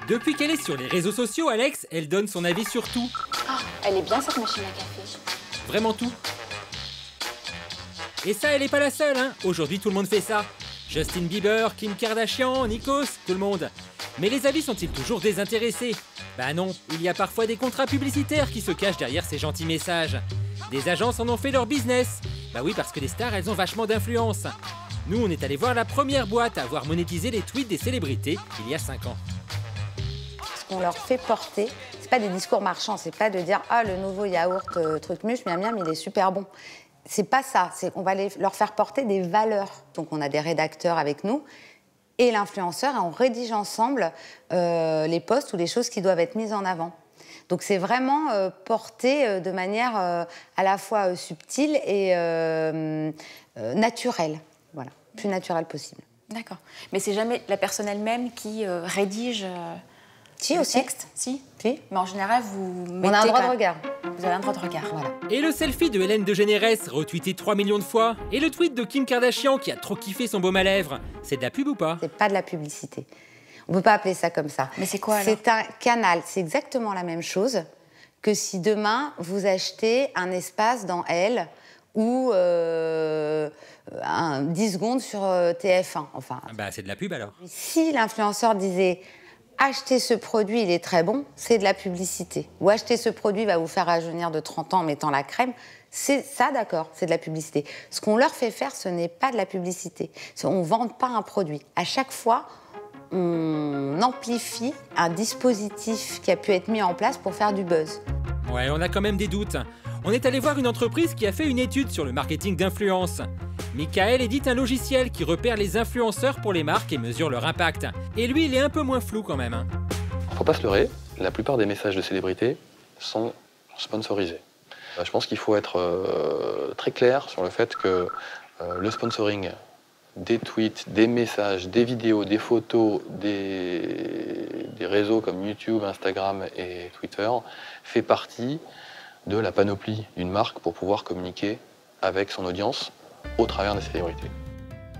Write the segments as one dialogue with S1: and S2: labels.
S1: Depuis qu'elle est sur les réseaux sociaux, Alex, elle donne son avis sur tout.
S2: Ah, elle est bien cette machine à café.
S1: Vraiment tout. Et ça, elle est pas la seule, hein. Aujourd'hui, tout le monde fait ça. Justin Bieber, Kim Kardashian, Nikos, tout le monde. Mais les avis sont-ils toujours désintéressés? Bah non, il y a parfois des contrats publicitaires qui se cachent derrière ces gentils messages. Des agences en ont fait leur business. Bah oui, parce que les stars, elles ont vachement d'influence. Nous, on est allé voir la première boîte à avoir monétisé les tweets des célébrités il y a 5 ans.
S3: Ce qu'on leur fait porter, c'est pas des discours marchands, c'est pas de dire « Ah, le nouveau yaourt truc muche, miam miam, il est super bon ». C'est pas ça, c'est qu'on va leur faire porter des valeurs. Donc on a des rédacteurs avec nous et l'influenceur, et on rédige ensemble les posts ou les choses qui doivent être mises en avant. Donc c'est vraiment porté de manière à la fois subtile et naturelle. Voilà, plus naturelle possible.
S2: D'accord. Mais c'est jamais la personne elle-même qui rédige
S3: Si,
S2: le
S3: aussi.
S2: texte? Si.
S3: Si.
S2: Mais en général, vous mettez...
S3: On a un droit de regard.
S2: Vous avez un droit de regard.
S3: Voilà.
S1: Et le selfie de Hélène DeGeneres, retweeté 3 millions de fois. Et le tweet de Kim Kardashian qui a trop kiffé son baume à lèvres. C'est de la pub ou pas?
S3: C'est pas de la publicité. On peut pas appeler ça comme ça.
S2: Mais c'est quoi alors?
S3: C'est un canal. C'est exactement la même chose que si demain vous achetez un espace dans Elle ou 10 secondes sur TF1. Enfin.
S1: Bah c'est de la pub alors.
S3: Si l'influenceur disait achetez ce produit, il est très bon, c'est de la publicité. Ou achetez ce produit, va vous faire rajeunir de 30 ans en mettant la crème. C'est ça, d'accord, c'est de la publicité. Ce qu'on leur fait faire, ce n'est pas de la publicité. On ne vend pas un produit. À chaque fois, on amplifie un dispositif qui a pu être mis en place pour faire du buzz.
S1: Ouais, on a quand même des doutes. On est allé voir une entreprise qui a fait une étude sur le marketing d'influence. Michael édite un logiciel qui repère les influenceurs pour les marques et mesure leur impact. Et lui, il est un peu moins flou quand même.
S4: Faut pas se leurrer, la plupart des messages de célébrités sont sponsorisés. Je pense qu'il faut être très clair sur le fait que le sponsoring des tweets, des messages, des vidéos, des photos, des réseaux comme YouTube, Instagram et Twitter fait partie de la panoplie d'une marque pour pouvoir communiquer avec son audience au travers des célébrités.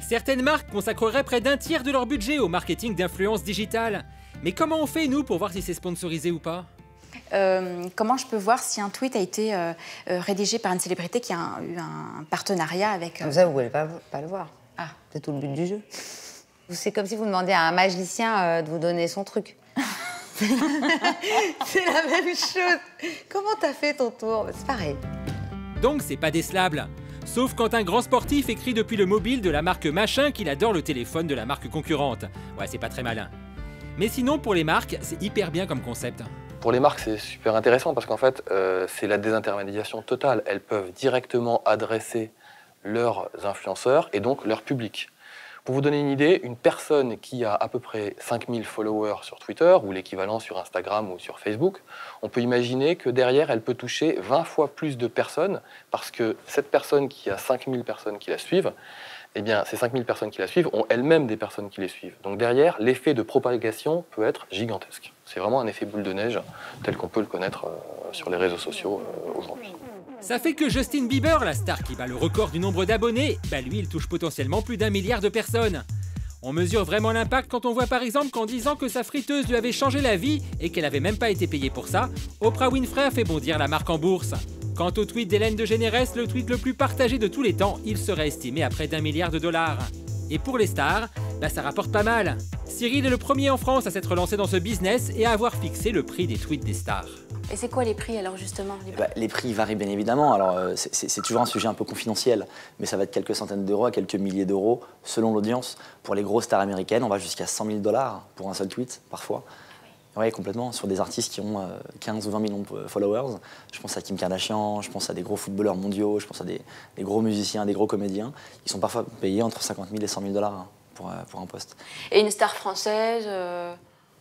S1: Certaines marques consacreraient près d'un tiers de leur budget au marketing d'influence digitale. Mais comment on fait, nous, pour voir si c'est sponsorisé ou pas?
S2: Comment je peux voir si un tweet a été rédigé par une célébrité qui a eu un partenariat avec...
S3: Comme ça, vous ne pouvez pas le voir.
S2: Ah.
S3: C'est tout le but du jeu. C'est comme si vous demandiez à un magicien de vous donner son truc. C'est la même chose. Comment t'as fait ton tour? C'est pareil.
S1: Donc c'est pas décelable. Sauf quand un grand sportif écrit depuis le mobile de la marque machin qu'il adore le téléphone de la marque concurrente. Ouais, c'est pas très malin. Mais sinon, pour les marques, c'est hyper bien comme concept.
S4: Pour les marques, c'est super intéressant parce qu'en fait, c'est la désintermédiation totale. Elles peuvent directement adresser leurs influenceurs et donc leur public. Pour vous donner une idée, une personne qui a à peu près 5000 followers sur Twitter ou l'équivalent sur Instagram ou sur Facebook, on peut imaginer que derrière, elle peut toucher 20 fois plus de personnes parce que cette personne qui a 5000 personnes qui la suivent, eh bien, ces 5000 personnes qui la suivent ont elles-mêmes des personnes qui les suivent. Donc derrière, l'effet de propagation peut être gigantesque. C'est vraiment un effet boule de neige tel qu'on peut le connaître sur les réseaux sociaux aujourd'hui.
S1: Ça fait que Justin Bieber, la star qui bat le record du nombre d'abonnés, bah lui, il touche potentiellement plus d'1 milliard de personnes. On mesure vraiment l'impact quand on voit par exemple qu'en disant que sa friteuse lui avait changé la vie et qu'elle avait même pas été payée pour ça, Oprah Winfrey a fait bondir la marque en bourse. Quant au tweet d'Hélène DeGeneres, le tweet le plus partagé de tous les temps, il serait estimé à près d'1 milliard de dollars. Et pour les stars, bah ça rapporte pas mal. Cyril est le premier en France à s'être lancé dans ce business et à avoir fixé le prix des tweets des stars.
S2: Et c'est quoi les prix alors justement?
S5: Les prix varient bien évidemment. Alors c'est toujours un sujet un peu confidentiel, mais ça va de quelques centaines d'euros à quelques milliers d'euros selon l'audience. Pour les grosses stars américaines, on va jusqu'à 100 000 $ pour un seul tweet parfois. Oui, complètement. Sur des artistes qui ont 15 ou 20 millions de followers. Je pense à Kim Kardashian, je pense à des gros footballeurs mondiaux, je pense à des gros musiciens, des gros comédiens. Ils sont parfois payés entre 50 000 et 100 000 $ pour un poste.
S2: Et une star française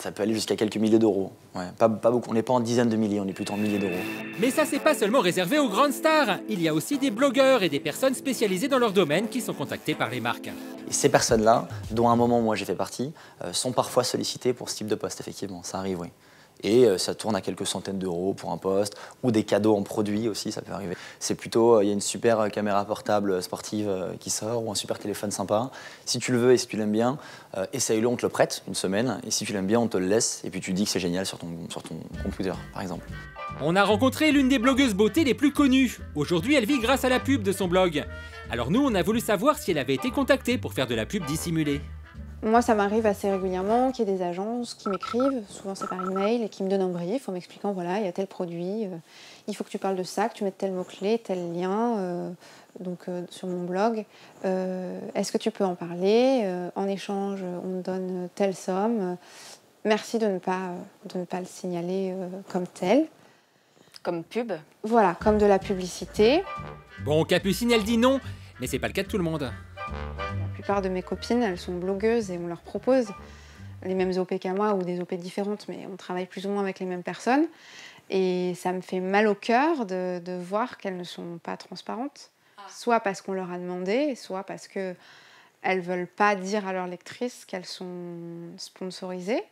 S5: Ça peut aller jusqu'à quelques milliers d'euros. Ouais, pas beaucoup. On n'est pas en dizaines de milliers, on est plutôt en milliers d'euros.
S1: Mais ça, c'est pas seulement réservé aux grandes stars. Il y a aussi des blogueurs et des personnes spécialisées dans leur domaine qui sont contactées par les marques.
S5: Et ces personnes-là, dont à un moment moi j'ai fait partie, sont parfois sollicitées pour ce type de poste, effectivement. Ça arrive, oui. et ça tourne à quelques centaines d'euros pour un post, ou des cadeaux en produits aussi, ça peut arriver. C'est plutôt, il y a une super caméra portable sportive qui sort, ou un super téléphone sympa. Si tu le veux et si tu l'aimes bien, essaye-le, on te le prête une semaine, et si tu l'aimes bien, on te le laisse, et puis tu dis que c'est génial sur ton compte Twitter, par exemple.
S1: On a rencontré l'une des blogueuses beauté les plus connues. Aujourd'hui, elle vit grâce à la pub de son blog. Alors nous, on a voulu savoir si elle avait été contactée pour faire de la pub dissimulée.
S6: Moi, ça m'arrive assez régulièrement qu'il y ait des agences qui m'écrivent, souvent c'est par email, et qui me donnent un brief en m'expliquant, voilà, il y a tel produit, il faut que tu parles de ça, que tu mettes tel mot-clé, tel lien, sur mon blog. Est-ce que tu peux en parler? En échange, on me donne telle somme. Merci de ne pas le signaler comme tel.
S2: Comme pub.
S6: Voilà, comme de la publicité.
S1: Bon, Capucine, elle dit non, mais c'est pas le cas de tout le monde.
S6: La plupart de mes copines, elles sont blogueuses et on leur propose les mêmes OP qu'à moi ou des OP différentes, mais on travaille plus ou moins avec les mêmes personnes. Et ça me fait mal au cœur de voir qu'elles ne sont pas transparentes. Soit parce qu'on leur a demandé, soit parce qu'elles ne veulent pas dire à leurs lectrices qu'elles sont sponsorisées.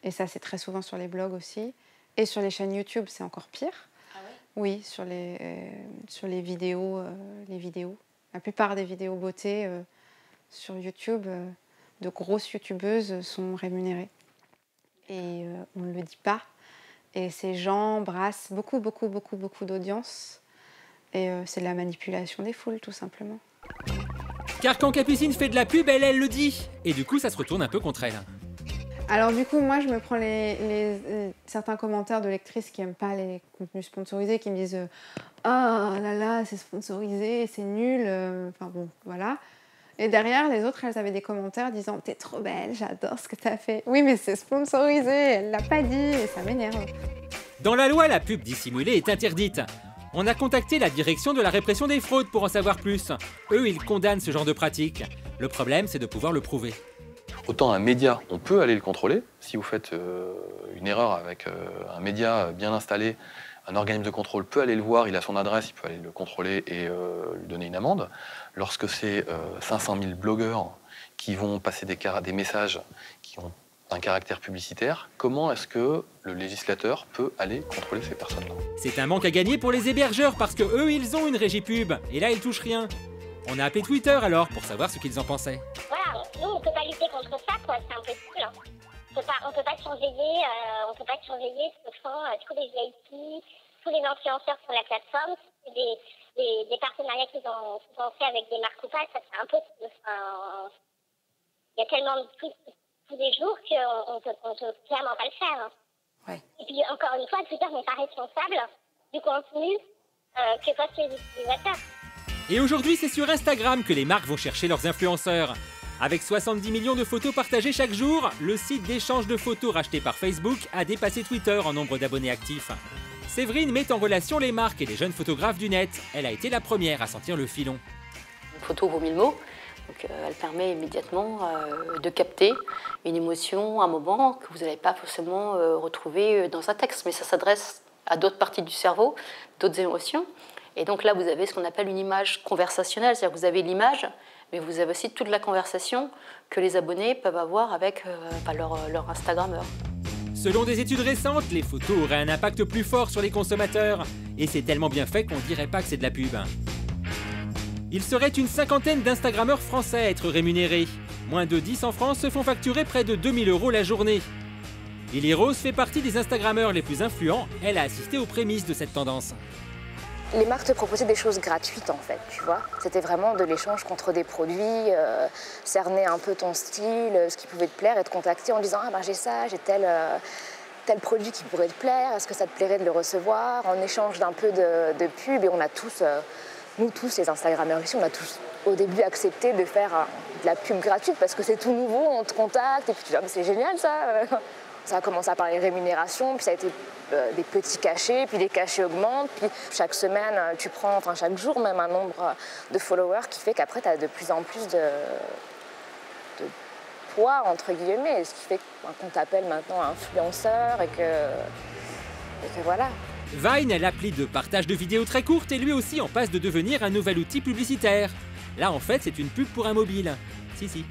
S6: Et ça, c'est très souvent sur les blogs aussi. Et sur les chaînes YouTube, c'est encore pire.
S2: Ah ouais?
S6: Oui, sur les vidéos. La plupart des vidéos beauté sur YouTube, de grosses youtubeuses sont rémunérées. Et on ne le dit pas. Et ces gens brassent beaucoup d'audience. Et c'est de la manipulation des foules, tout simplement.
S1: Car quand Capucine fait de la pub, elle le dit. Et du coup, ça se retourne un peu contre elle.
S6: Alors du coup, moi, je me prends certains commentaires de lectrices qui n'aiment pas les contenus sponsorisés, qui me disent « Ah là là, c'est sponsorisé, c'est nul. » Enfin bon, voilà. Et derrière, les autres, elles avaient des commentaires disant « T'es trop belle, j'adore ce que t'as fait. » Oui, mais c'est sponsorisé, elle l'a pas dit et ça m'énerve.
S1: Dans la loi, la pub dissimulée est interdite. On a contacté la direction de la répression des fraudes pour en savoir plus. Eux, ils condamnent ce genre de pratique. Le problème, c'est de pouvoir le prouver.
S4: Autant un média, on peut aller le contrôler. Si vous faites une erreur avec un média bien installé, un organisme de contrôle peut aller le voir, il a son adresse, il peut aller le contrôler et lui donner une amende. Lorsque c'est 500 000 blogueurs qui vont passer des messages qui ont un caractère publicitaire, comment est-ce que le législateur peut aller contrôler ces personnes-là?
S1: C'est un manque à gagner pour les hébergeurs parce que eux, ils ont une régie pub et là, ils touchent rien. On a appelé Twitter alors pour savoir ce qu'ils en pensaient.
S7: Voilà, nous on peut pas lutter contre ça, quoi. C'est un peu cool. Hein. On peut pas surveiller ce que font tous les VIP, tous les influenceurs sur la plateforme, des partenariats qu'ils ont fait avec des marques ou pas. Ça c'est un peu. Il y a tellement de trucs tous les jours qu'on peut clairement pas le faire. Hein.
S2: Ouais.
S7: Et puis encore une fois, Twitter n'est pas responsable du contenu que postent les utilisateurs.
S1: Et aujourd'hui, c'est sur Instagram que les marques vont chercher leurs influenceurs. Avec 70 millions de photos partagées chaque jour, le site d'échange de photos racheté par Facebook a dépassé Twitter en nombre d'abonnés actifs. Séverine met en relation les marques et les jeunes photographes du net. Elle a été la première à sentir le filon.
S8: Une photo vaut 1000 mots, donc elle permet immédiatement de capter une émotion, un moment que vous n'allez pas forcément retrouver dans un texte, mais ça s'adresse à d'autres parties du cerveau, d'autres émotions. Et donc là, vous avez ce qu'on appelle une image conversationnelle, c'est-à-dire que vous avez l'image, mais vous avez aussi toute la conversation que les abonnés peuvent avoir avec leur Instagrammeur.
S1: Selon des études récentes, les photos auraient un impact plus fort sur les consommateurs. Et c'est tellement bien fait qu'on dirait pas que c'est de la pub. Il serait une cinquantaine d'Instagrammeurs français à être rémunérés. Moins de 10 en France se font facturer près de 2000 € la journée. Lily Rose fait partie des Instagrammeurs les plus influents. Elle a assisté aux prémices de cette tendance.
S9: Les marques te proposaient des choses gratuites en fait, tu vois. C'était vraiment de l'échange contre des produits, cerner un peu ton style, ce qui pouvait te plaire et te contacter en disant « Ah ben j'ai ça, j'ai tel produit qui pourrait te plaire, est-ce que ça te plairait de le recevoir ?» En échange d'un peu de pub et on a tous, nous tous les Instagrammeurs ici, on a tous au début accepté de faire de la pub gratuite parce que c'est tout nouveau, on te contacte et puis tu dis « Ah mais c'est génial ça !» Ça a commencé à parler rémunération, puis ça a été des petits cachets, puis les cachets augmentent, puis chaque semaine, tu prends, enfin chaque jour même, un nombre de followers qui fait qu'après, tu as de plus en plus de poids, entre guillemets, ce qui fait qu'on t'appelle maintenant influenceur et que voilà.
S1: Vine est l'appli de partage de vidéos très courtes et lui aussi en passe de devenir un nouvel outil publicitaire. Là, en fait, c'est une pub pour un mobile. Si.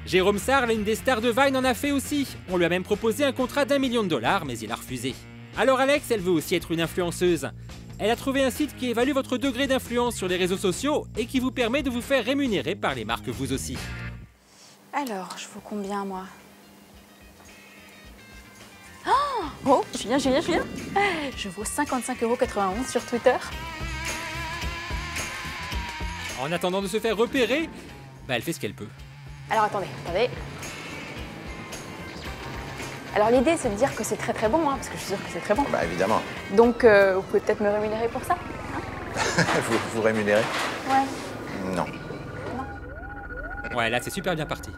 S1: Jérôme Sarr, l'une des stars de Vine, en a fait aussi. On lui a même proposé un contrat d'1 million de dollars, mais il a refusé. Alors Alex, elle veut aussi être une influenceuse. Elle a trouvé un site qui évalue votre degré d'influence sur les réseaux sociaux et qui vous permet de vous faire rémunérer par les marques vous aussi.
S2: Alors, je vaux combien, moi? Oh, je viens. Je vaux 55,91 € sur Twitter.
S1: En attendant de se faire repérer, elle fait ce qu'elle peut.
S2: Alors, attendez. Alors, l'idée, c'est de dire que c'est très très bon, parce que je suis sûre que c'est très bon.
S10: Bah évidemment.
S2: Donc, vous pouvez peut-être me rémunérer pour ça,
S10: vous rémunérez?
S2: Ouais.
S10: Non.
S1: Ouais, là, c'est super bien parti.